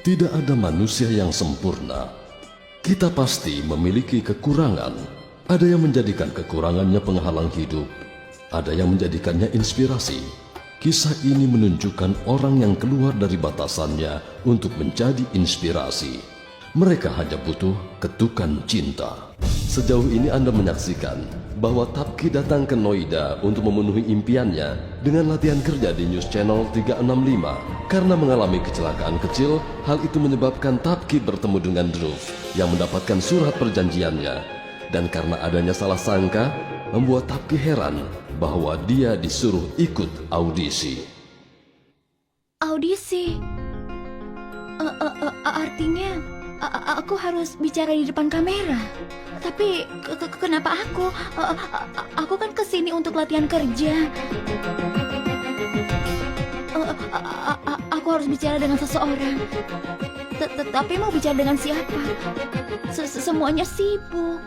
Tidak ada manusia yang sempurna. Kita pasti memiliki kekurangan. Ada yang menjadikan kekurangannya penghalang hidup, ada yang menjadikannya inspirasi. Kisah ini menunjukkan orang yang keluar dari batasannya untuk menjadi inspirasi. Mereka hanya butuh ketukan cinta. Sejauh ini Anda menyaksikan bahwa Tapki datang ke Noida untuk memenuhi impiannya dengan latihan kerja di News Channel 365. Karena mengalami kecelakaan kecil, hal itu menyebabkan Tapki bertemu dengan Dhruv yang mendapatkan surat perjanjiannya. Dan karena adanya salah sangka, membuat Tapki heran bahwa dia disuruh ikut audisi. Audisi? Artinya aku harus bicara di depan kamera. Tapi kenapa aku? Aku kan kesini untuk latihan kerja. Aku harus bicara dengan seseorang. Tapi mau bicara dengan siapa? Semuanya sibuk.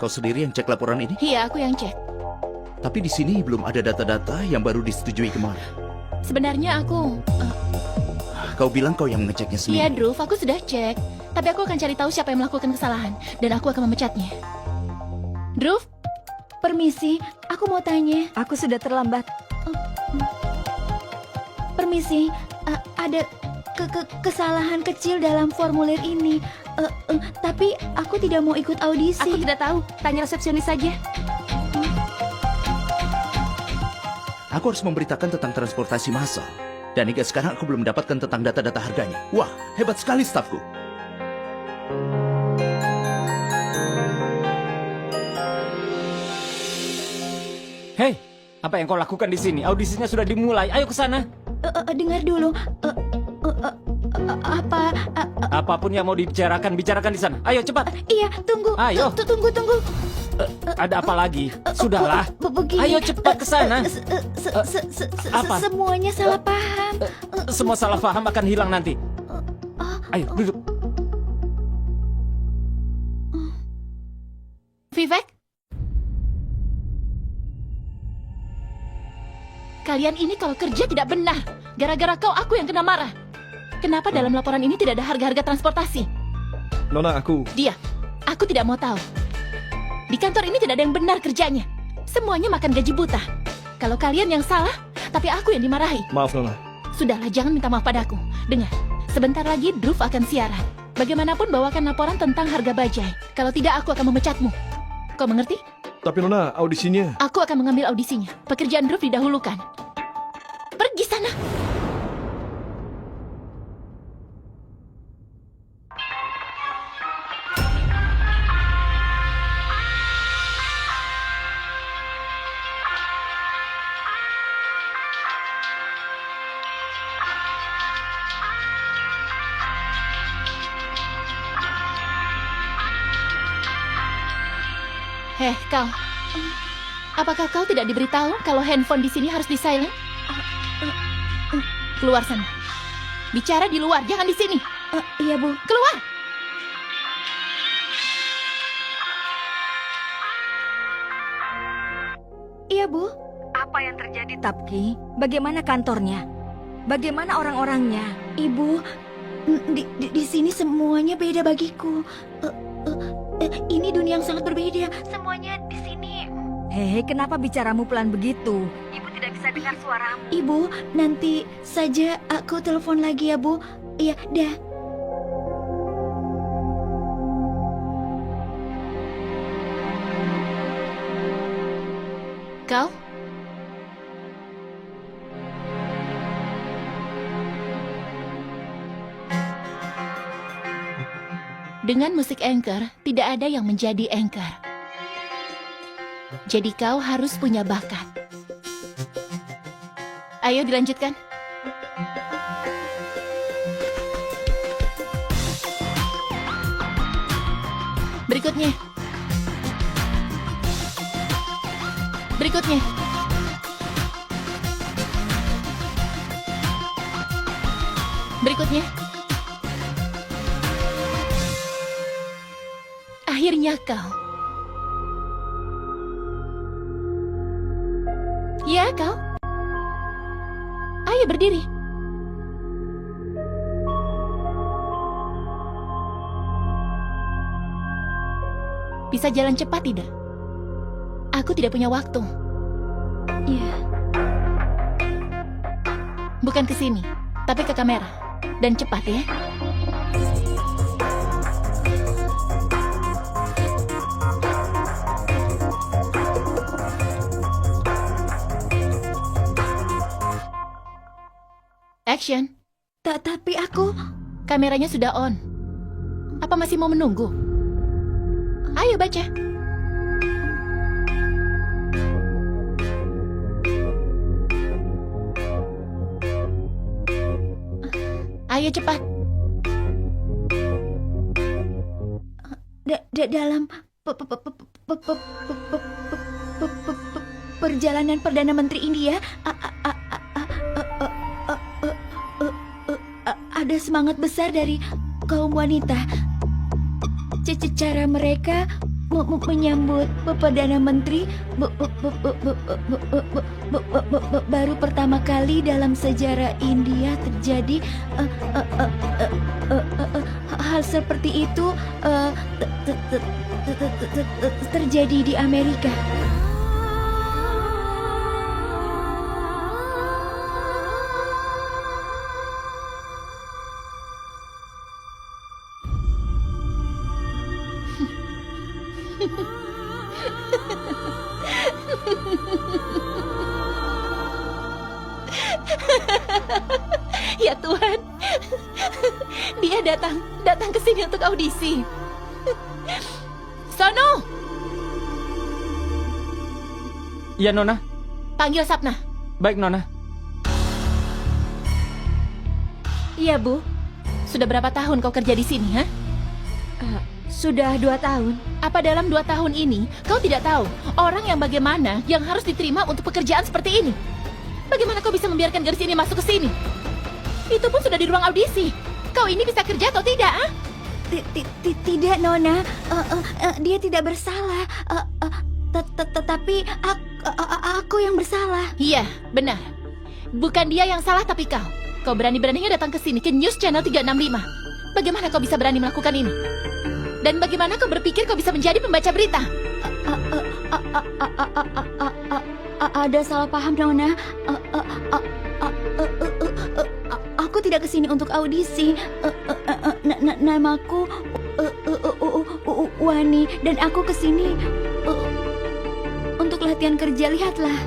Kau sendiri yang cek laporan ini? Iya, aku yang cek. Tapi di sini belum ada data-data yang baru disetujui kemarin. Sebenarnya aku... Kau bilang kau yang ngeceknya sendiri? Iya, Dhruv, aku sudah cek. Tapi aku akan cari tahu siapa yang melakukan kesalahan. Dan aku akan memecatnya. Dhruv, permisi, aku mau tanya. Aku sudah terlambat. Permisi, ada kesalahan kecil dalam formulir ini. Tapi aku tidak mau ikut audisi. Aku tidak tahu. Tanya resepsionis saja. Aku harus memberitakan tentang transportasi massal. Dan hingga sekarang aku belum mendapatkan tentang data-data harganya. Wah, hebat sekali stafku. Hei, apa yang kau lakukan di sini? Audisinya sudah dimulai. Ayo ke sana. Dengar dulu. Apapun yang mau dibicarakan, bicarakan di sana. Ayo cepat. Iya, tunggu. Ayo. Tunggu. Ada apa lagi? Sudahlah. Begini. Ayo cepat ke sana. Apa? Semuanya salah paham. Semua salah paham akan hilang nanti. Ayo duduk. Vivek? Kalian ini kalau kerja tidak benar. Gara-gara kau, aku yang kena marah. Kenapa dalam laporan ini tidak ada harga-harga transportasi? Nona, aku... Dia, aku tidak mau tahu. Di kantor ini tidak ada yang benar kerjanya. Semuanya makan gaji buta. Kalau kalian yang salah, tapi aku yang dimarahi. Maaf, Nona. Sudahlah, jangan minta maaf padaku. Dengar, sebentar lagi Dhruv akan siaran. Bagaimanapun bawakan laporan tentang harga bajai. Kalau tidak, aku akan memecatmu. Kau mengerti? Tapi Nona, audisinya... Aku akan mengambil audisinya. Pekerjaan Dhruv didahulukan. Pergi sana. Heh, kau. Apakah kau tidak diberitahu kalau handphone di sini harus di-silent? Keluar sana. Bicara di luar, jangan di sini. Iya, Bu. Keluar! Iya, Bu. Apa yang terjadi, Tapki? Bagaimana kantornya? Bagaimana orang-orangnya? Ibu, di sini semuanya beda bagiku. Ini dunia yang sangat berbeda. Semuanya di sini. Hei, kenapa bicaramu pelan begitu? Ibu tidak bisa dengar suaramu. Ibu, nanti saja aku telepon lagi ya, Bu. Iya, dah. Kau? Dengan musik anchor, tidak ada yang menjadi anchor. Jadi kau harus punya bakat. Ayo dilanjutkan. Berikutnya. Berikutnya. Berikutnya. Akhirnya kau. Ya, kau. Ayo berdiri. Bisa jalan cepat tidak? Aku tidak punya waktu. Ya, Bukan ke sini, tapi ke kamera. Dan cepat ya. Action. tapi aku... Kameranya sudah on. Apa masih mau menunggu? Ayo baca. Ayo cepat. Dalam perjalanan Perdana Menteri India ada semangat besar dari kaum wanita. Cara mereka menyambut Perdana Menteri baru pertama kali dalam sejarah India terjadi hal seperti itu terjadi di Amerika. Ya Tuhan, dia datang ke sini untuk audisi. Sono, Iya, Nona. panggil Sapna. Baik, Nona. Iya, Bu. Sudah berapa tahun kau kerja di sini, ha? Sudah 2 tahun. Apa dalam 2 tahun ini kau tidak tahu orang yang bagaimana yang harus diterima untuk pekerjaan seperti ini? Bagaimana kau bisa membiarkan gadis ini masuk ke sini? Itu pun sudah di ruang audisi. Kau ini bisa kerja atau tidak, ah? Tidak, Nona. Dia tidak bersalah. Tetapi aku yang bersalah. Iya, benar. Bukan dia yang salah tapi kau. Kau berani-beraninya datang ke sini, ke News Channel 365. Bagaimana kau bisa berani melakukan ini? Dan bagaimana kau berpikir kau bisa menjadi pembaca berita? Ada salah paham, Nona. Aku tidak kesini untuk audisi. Namaku Wani dan aku kesini untuk latihan kerja. Lihatlah.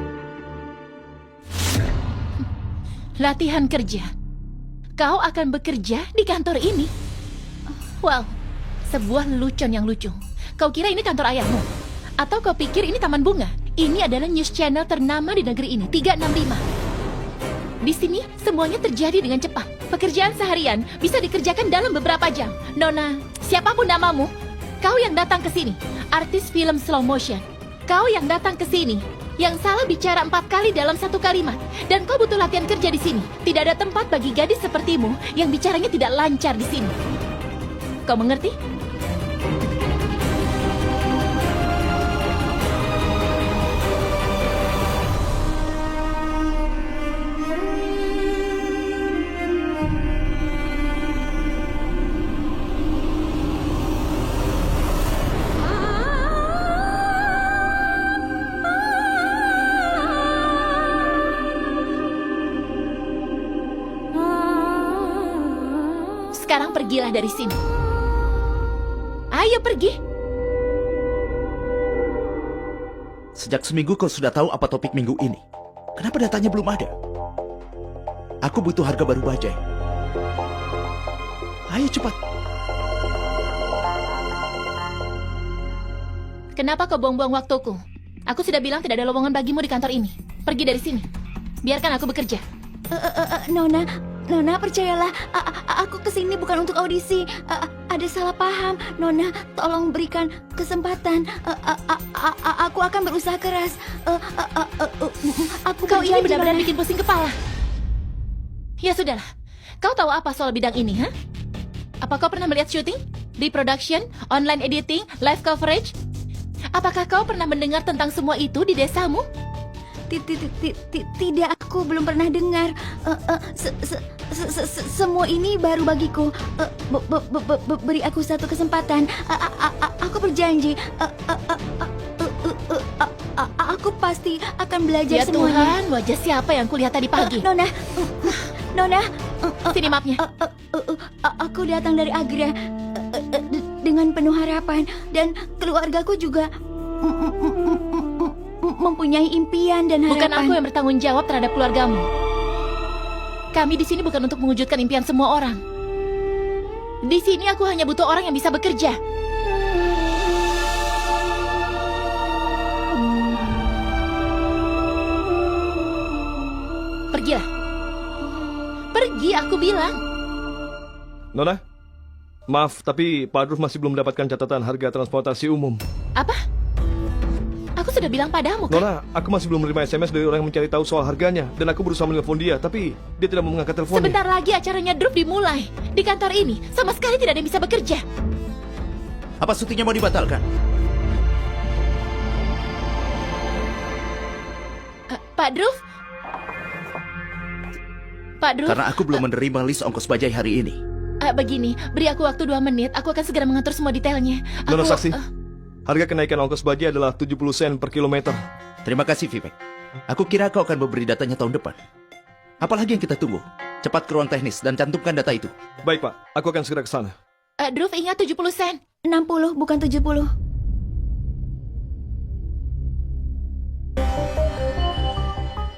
Latihan kerja. Kau akan bekerja di kantor ini. Wow, sebuah lelucon yang lucu. Kau kira ini kantor ayahmu? Atau kau pikir ini taman bunga? Ini adalah news channel ternama di negeri ini, 365. Di sini semuanya terjadi dengan cepat. Pekerjaan seharian bisa dikerjakan dalam beberapa jam. Nona, siapapun namamu, kau yang datang ke sini, artis film slow motion. Kau yang datang ke sini, yang salah bicara 4 kali dalam 1 kalimat. Dan kau butuh latihan kerja di sini. Tidak ada tempat bagi gadis sepertimu yang bicaranya tidak lancar di sini. Kau mengerti? Sekarang pergilah dari sini. Ayo pergi. Sejak seminggu kau sudah tahu apa topik minggu ini. Kenapa datanya belum ada? Aku butuh harga baru bajai. Ayo cepat. Kenapa kau buang-buang waktuku? Aku sudah bilang tidak ada lowongan bagimu di kantor ini. Pergi dari sini. Biarkan aku bekerja. Nona, percayalah, aku kesini bukan untuk audisi. Ada salah paham. Nona, tolong berikan kesempatan. Aku akan berusaha keras. Kau ini benar-benar bikin pusing kepala. Ya sudahlah. Kau tahu apa soal bidang ini, ha? Apa kau pernah melihat syuting? Reproduction, online editing, live coverage? Apakah kau pernah mendengar tentang semua itu di desamu? Tidak, aku belum pernah dengar. Semua ini baru bagiku. Beri aku satu kesempatan. Aku berjanji. Aku pasti akan belajar Ya semuanya. Tuhan, wajah siapa yang kulihat tadi pagi? Nona, Sini mapnya. aku datang dari Agra dengan penuh harapan dan keluargaku juga mempunyai impian dan harapan. Bukan aku yang bertanggung jawab terhadap keluargamu. Kami di sini bukan untuk mewujudkan impian semua orang. Di sini aku hanya butuh orang yang bisa bekerja. Pergilah. Pergi, aku bilang. Nona, maaf, tapi Pak Adolf masih belum mendapatkan catatan harga transportasi umum. Apa? Aku sudah bilang padamu, kan? Nona, aku masih belum menerima SMS dari orang yang mencari tahu soal harganya. Dan aku berusaha menelpon dia, tapi dia tidak mau mengangkat teleponnya. Sebentar lagi acaranya Drup dimulai. Di kantor ini, sama sekali tidak ada yang bisa bekerja. Apa syutingnya mau dibatalkan? Pak Drup? Pak Drup? Karena aku belum menerima list ongkos bajai hari ini. Begini, beri aku waktu 2 menit. Aku akan segera mengatur semua detailnya. Nona Aku, saksi, harga kenaikan ongkos bajai adalah 70 sen per kilometer. Terima kasih, Vivek. Aku kira kau akan memberi datanya tahun depan. Apalagi yang kita tunggu? Cepat ke ruang teknis dan cantumkan data itu. Baik, Pak. Aku akan segera ke sana. Drup, ingat 70 sen. 60 bukan 70.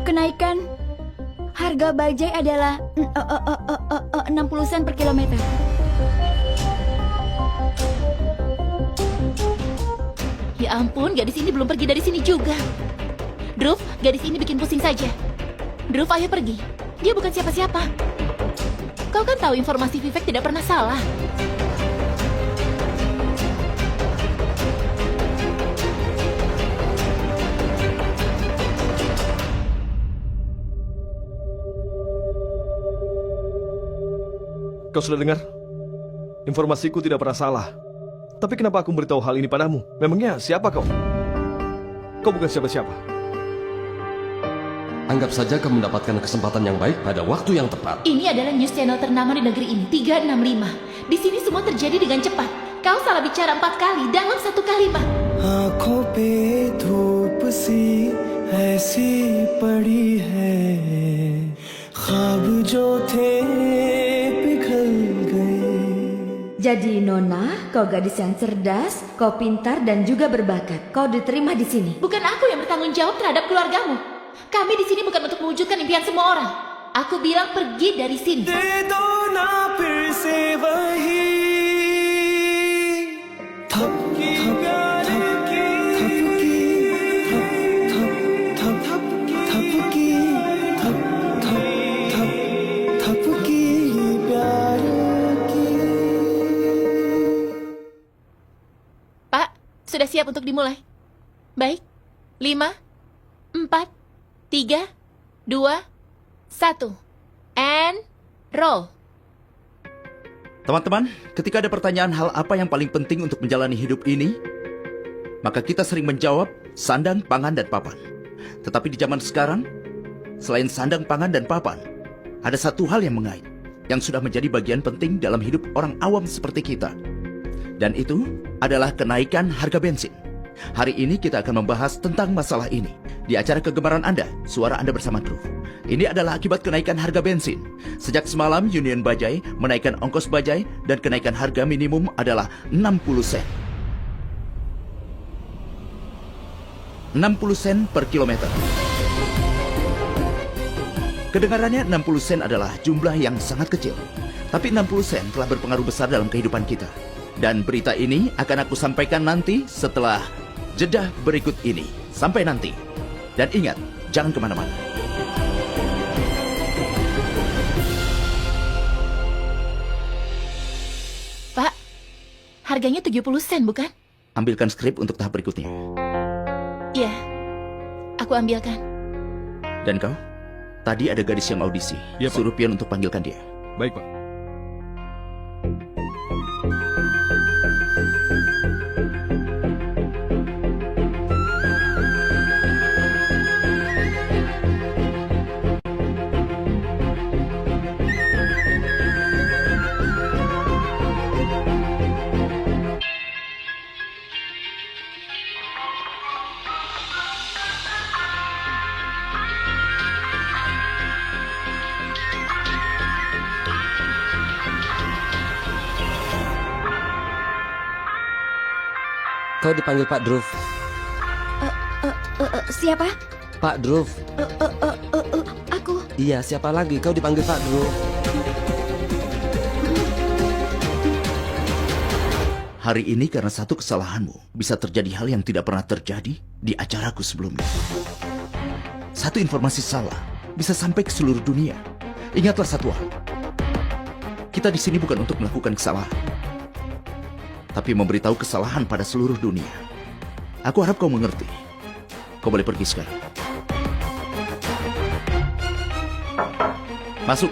Kenaikan harga bajai adalah 60 sen per kilometer. Ya ampun, gadis ini belum pergi dari sini juga. Drup, gadis ini bikin pusing saja. Drup, ayo pergi. Dia bukan siapa-siapa. Kau kan tahu informasi Vivek tidak pernah salah. Kau sudah dengar? Informasiku tidak pernah salah. Tapi kenapa aku memberitahu hal ini padamu? Memangnya siapa kau? Kau bukan siapa-siapa. Anggap saja kau mendapatkan kesempatan yang baik pada waktu yang tepat. Ini adalah news channel ternama di negeri ini, 365. Di sini semua terjadi dengan cepat. Kau salah bicara 4 kali dalam 1 kalimat. आंखों पे धूप सी ऐसी पड़ी है ख्वाब जो थे पिघल गए. Jadi Nona, kau gadis yang cerdas, kau pintar dan juga berbakat. Kau diterima di sini. Bukan aku yang bertanggung jawab terhadap keluargamu. Kami di sini bukan untuk mewujudkan impian semua orang. Aku bilang pergi dari sini. दे दो ना फिर से वही थपकी प्यार की थपकी थप थप थप थपकी थप थप थप थपकी प्यार की. Pak, sudah siap untuk dimulai? Baik. 5, 4, 3, 2, 1. And roll. Teman-teman, ketika ada pertanyaan hal apa yang paling penting untuk menjalani hidup ini, maka kita sering menjawab sandang, pangan, dan papan. Tetapi di zaman sekarang, selain sandang, pangan, dan papan, ada satu hal yang mengait, yang sudah menjadi bagian penting dalam hidup orang awam seperti kita. Dan itu adalah kenaikan harga bensin. Hari ini kita akan membahas tentang masalah ini di acara kegemaran Anda, Suara Anda Bersama Groove. Ini adalah akibat kenaikan harga bensin. Sejak semalam Union Bajai menaikkan ongkos bajai dan kenaikan harga minimum adalah 60 sen. 60 sen per kilometer. Kedengarannya 60 sen adalah jumlah yang sangat kecil. Tapi 60 sen telah berpengaruh besar dalam kehidupan kita. Dan berita ini akan aku sampaikan nanti setelah jeda berikut ini. Sampai nanti. Dan ingat, jangan kemana-mana. Pak, harganya 70 sen bukan? Ambilkan skrip untuk tahap berikutnya. Iya, aku ambilkan. Dan kau? Tadi ada gadis yang audisi. Iya, Pak. Suruh pion untuk panggilkan dia. Baik, Pak. kau dipanggil Pak Dhruv. Siapa? Pak Dhruv. Aku. Iya, siapa lagi? Kau dipanggil Pak Dhruv. Hari ini karena satu kesalahanmu, bisa terjadi hal yang tidak pernah terjadi di acaraku sebelumnya. Satu informasi salah bisa sampai ke seluruh dunia. Ingatlah satu hal. Kita di sini bukan untuk melakukan kesalahan, tapi memberitahu kesalahan pada seluruh dunia. Aku harap kau mengerti. Kau boleh pergi sekarang. Masuk.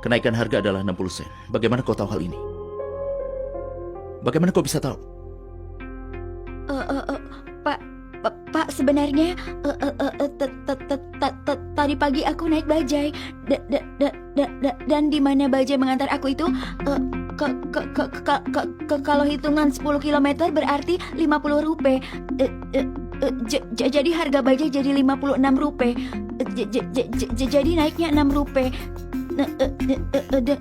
Kenaikan harga adalah 60 sen. Bagaimana kau tahu hal ini? Bagaimana kau bisa tahu? Pak, sebenarnya tadi pagi aku naik bajai dan di mana bajai mengantar aku itu kalau hitungan 10 km berarti 50 rupiah. Jadi harga bajai jadi 56 rupiah. Jadi naiknya 6 rupiah.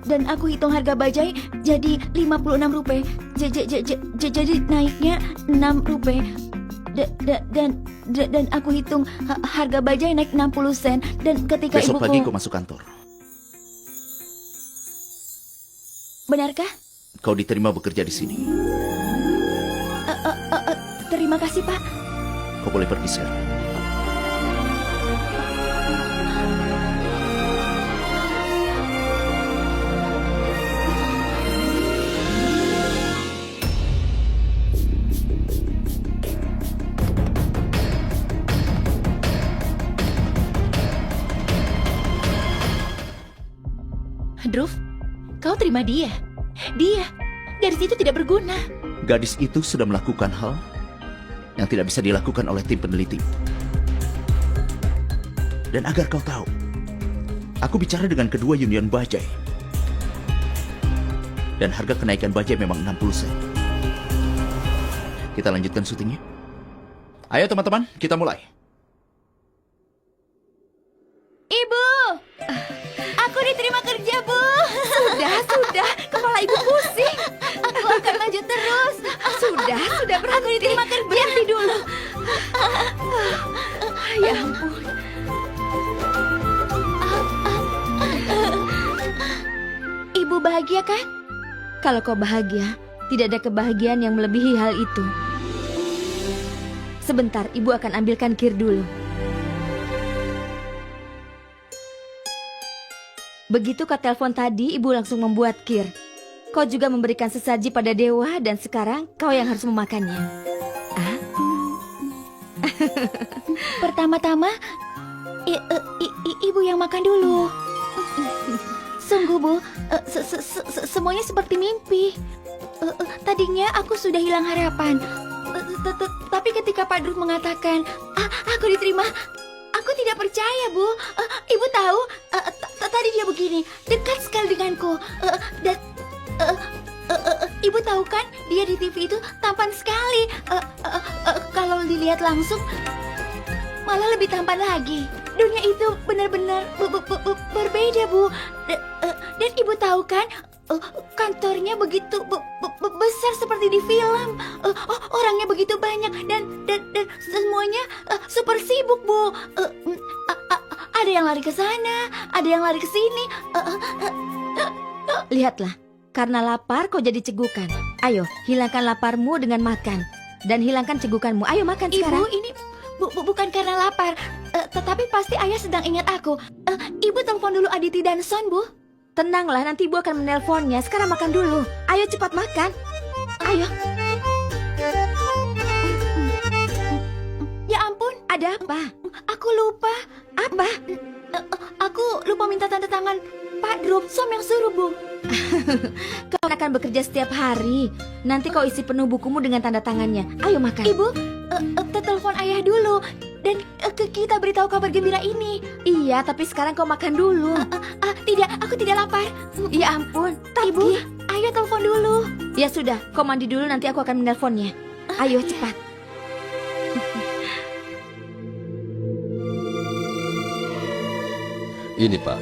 Dan aku hitung harga bajai jadi 56 rupiah. Jadi naiknya 6 rupiah. Dan aku hitung harga bajai naik 60 sen. Dan ketika Besok ibuku... pagi kau masuk kantor. Benarkah? Kau diterima bekerja di sini. Terima kasih, Pak. Kau boleh pergi sekarang. Dhruv, kau terima dia. Dia, gadis itu tidak berguna. Gadis itu sudah melakukan hal yang tidak bisa dilakukan oleh tim peneliti. Dan agar kau tahu, aku bicara dengan kedua union bajai. Dan harga kenaikan bajai memang 60 sen. Kita lanjutkan syutingnya. Ayo teman-teman, kita mulai. Ibu! Aku diterima kerja, Bu. Sudah. Kepala ibu pusing. Aku akan maju terus. Sudah berhenti. Aku diterima kerja. Berhenti dulu. Ya ampun. Ibu bahagia kan? Kalau kau bahagia, tidak ada kebahagiaan yang melebihi hal itu. Sebentar, ibu akan ambilkan kir dulu. Begitu kau telepon tadi, ibu langsung membuat kir. Kau juga memberikan sesaji pada dewa dan sekarang kau yang harus memakannya. Pertama-tama, ibu yang makan dulu. Sungguh, Bu, semuanya seperti mimpi. Tadinya aku sudah hilang harapan. Tapi ketika Pak Dhruv mengatakan, aku diterima, aku tidak percaya, Bu. Ibu tahu, tadi dia begini, dekat sekali denganku. Dan ibu tahu kan, dia di TV itu tampan sekali. Kalau dilihat langsung, malah lebih tampan lagi. Dunia itu benar-benar berbeda, Bu. Dan ibu tahu kan, kantornya begitu besar seperti di film. Orangnya begitu banyak dan semuanya super sibuk, Bu. Ada yang lari ke sana, ada yang lari ke sini. Lihatlah, karena lapar kau jadi cegukan. Ayo, hilangkan laparmu dengan makan. Dan hilangkan cegukanmu. Ayo makan sekarang. Ibu, ini bukan karena lapar, tetapi pasti ayah sedang ingat aku. Ibu telepon dulu Aditi dan Son, Bu. Tenanglah, nanti ibu akan menelponnya. Sekarang makan dulu. Ayo cepat makan. Ayo. Ya ampun, Ada apa? aku lupa. Apa? Aku lupa minta tanda tangan Pak Dhruv, Som yang suruh, Bu. Kau akan bekerja setiap hari. Nanti kau isi penuh bukumu dengan tanda tangannya. Ayo makan. Ibu, telepon ayah dulu. Dan kita beritahu kabar gembira ini. Iya, tapi sekarang kau makan dulu. Tidak, aku tidak lapar. Ya ampun, Ibu, ayo telepon dulu. Ya sudah, kau mandi dulu, nanti aku akan menelponnya. Ayo cepat. Ini, Pak.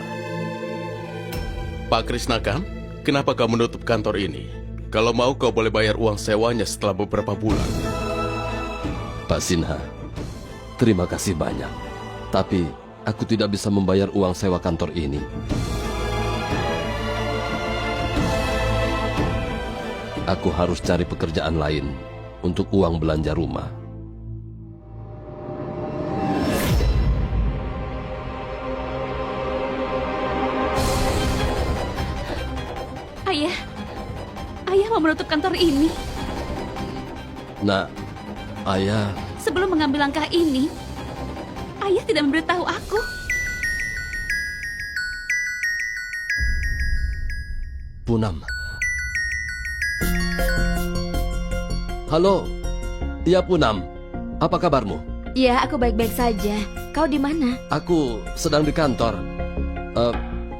Pak Krisnakan, kenapa kau menutup kantor ini? Kalau mau kau boleh bayar uang sewanya setelah beberapa bulan. Pak Sinha, terima kasih banyak. Tapi aku tidak bisa membayar uang sewa kantor ini. Aku harus cari pekerjaan lain untuk uang belanja rumah. Ayah mau menutup kantor ini. Nak, Ayah... Sebelum mengambil langkah ini, Ayah tidak memberitahu aku. Punam. Halo. Iya, Punam. Apa kabarmu? Ya, aku baik-baik saja. Kau di mana? Aku sedang di kantor.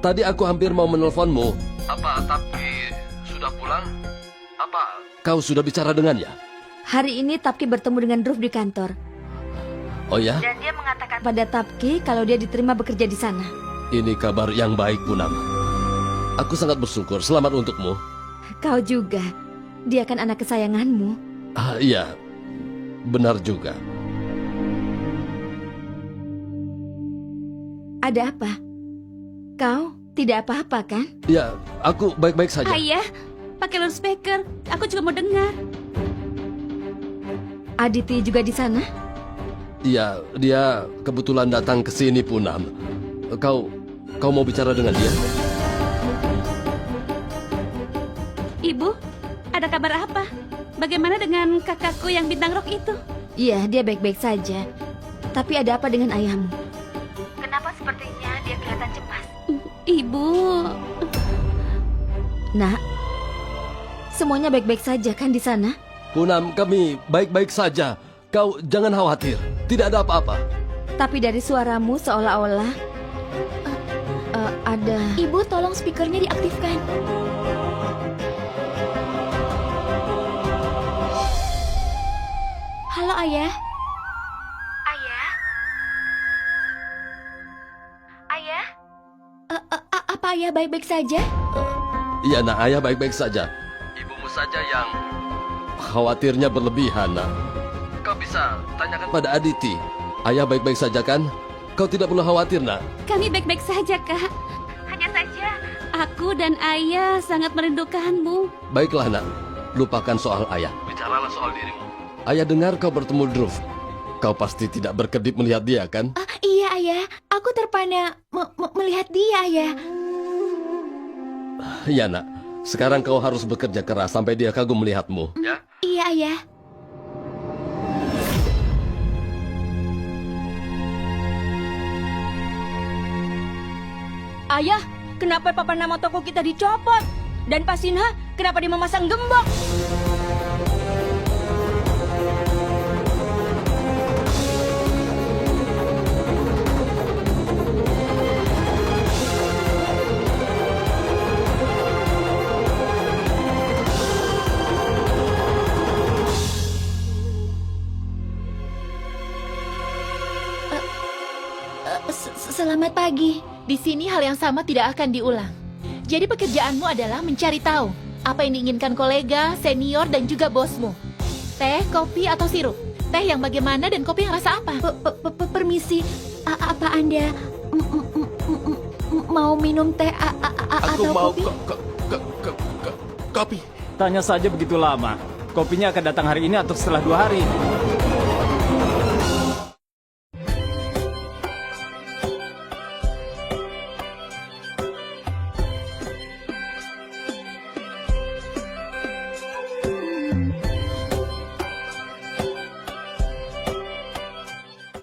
Tadi aku hampir mau menelponmu. Apa Tapki sudah pulang? Apa kau sudah bicara dengannya? Hari ini Tapki bertemu dengan Druf di kantor. Oh ya? Dan dia mengatakan pada Tapki kalau dia diterima bekerja di sana. Ini kabar yang baik, Punam. Aku sangat bersyukur. Selamat untukmu. Kau juga. Dia kan anak kesayanganmu. Iya, benar juga. Ada apa? Kau tidak apa-apa kan? Ya, aku baik-baik saja. Ayah, pakai loudspeaker. Aku juga mau dengar. Aditi juga di sana? Iya, dia kebetulan datang ke sini, Punam. Kau mau bicara dengan dia? Ibu, ada kabar apa? Bagaimana dengan kakakku yang bintang rok itu? Iya, dia baik-baik saja. Tapi ada apa dengan ayahmu? Kenapa sepertinya dia kelihatan cemas? Ibu... Nak, semuanya baik-baik saja kan di sana? Punam, kami baik-baik saja. Kau jangan khawatir. Tidak ada apa-apa. Tapi dari suaramu seolah-olah ada... Ibu, tolong speakernya diaktifkan. Halo, Ayah. Ayah? Ayah? Apa Ayah baik-baik saja? Iya, nak, Ayah baik-baik saja. Ibumu saja yang khawatirnya berlebihan, nak. Kau bisa tanyakan pada Aditi. Ayah baik-baik saja kan? Kau tidak perlu khawatir, nak. Kami baik-baik saja, Kak. Hanya saja aku dan Ayah sangat merindukanmu. Baiklah, nak. Lupakan soal Ayah. Bicaralah soal dirimu. Ayah dengar kau bertemu Druf. Kau pasti tidak berkedip melihat dia, kan? Iya, Ayah. Aku terpana melihat dia, Ayah. Iya, nak. Sekarang kau harus bekerja keras sampai dia kagum melihatmu. Ya? Iya, Ayah. Ayah, kenapa papan nama toko kita dicopot? Dan Pak Sinha, kenapa dia memasang gembok? Selamat pagi. Di sini hal yang sama tidak akan diulang. Jadi pekerjaanmu adalah mencari tahu apa yang diinginkan kolega, senior, dan juga bosmu. Teh, kopi, atau sirup? Teh yang bagaimana dan kopi yang rasa apa? Permisi, apa Anda mau minum teh Aku atau mau kopi? kopi. Tanya saja begitu lama. Kopinya akan datang hari ini atau setelah 2 hari.